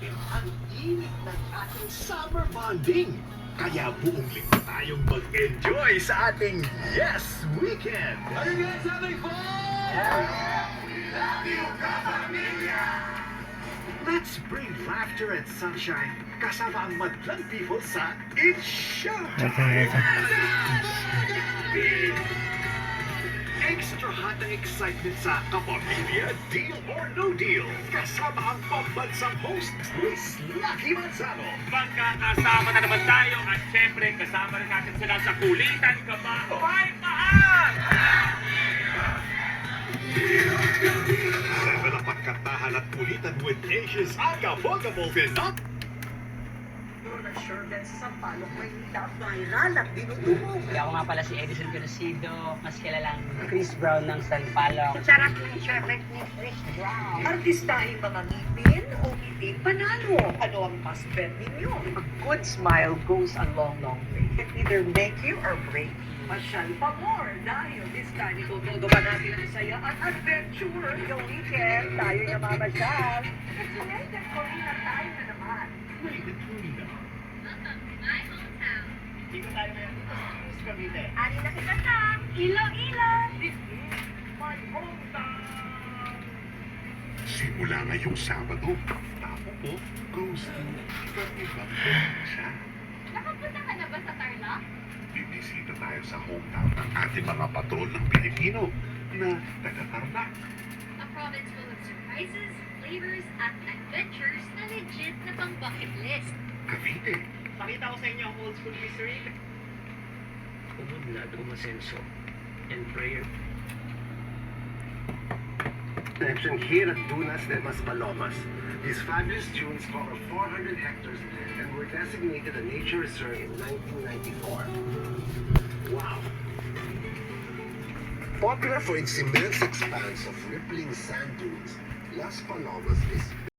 Ang init ng ating summer bonding. Kaya buong linggo tayong mag-enjoy sa ating Yes Weekend! Are you guys having fun? We love you, Kapamilya! Let's bring laughter and sunshine kasama ang madlang people sa It's Showtime! Extra hot ang excitement sa Kapamilya Deal or No Deal. Kasama ang pambansang host, Luis Lucky Manzano. Magkakasama na naman tayo at syempre kasama rin natin sila sa kulitan kabaho. Ay, paan! Level up ang kantahan at kulitan with Asia's unforgettable phenom. Sure din sa Sampaloc, Maynila, viral at dinudumog. Ako nga pala si Edison Conocido, mas kilalang Chris Brown ng Sampaloc. Sarap ni Sherlock ni Chris Brown. Artistahin mga ngipin o hindi panalo. Ano ang mas bet ninyo? A good smile goes a long, long way. It either make you or break you. Masyal pa more dahil this time itutudo pa natin ang saya at adventure. Yung weekend, tayo yung mamasyal. At sa Legend Corina tayo na naman. Wait, Trina. Dito tayo ngayon dito sa News Cavite. Ani na kita sa Iloilo. This is my hometown! Simula ngayong Sabado, Tapo po goes to iba't ibang probinsya. Nakapunta ka na ba sa Tarlac? Bibisita tayo sa hometown ng ating mga patrol ng Pilipino na taga-Tarlac. A province full of surprises, flavors, at adventures na legit na pang bucket list. Cavite, Pakita ko sa inyo ang old school history. Umunlad, umasenso, and prayer. Section here at Dunas de Maspalomas. These fabulous dunes cover 400 hectares and were designated a nature reserve in 1994. Wow! Popular for its immense expanse of rippling sand dunes, Las Palomas is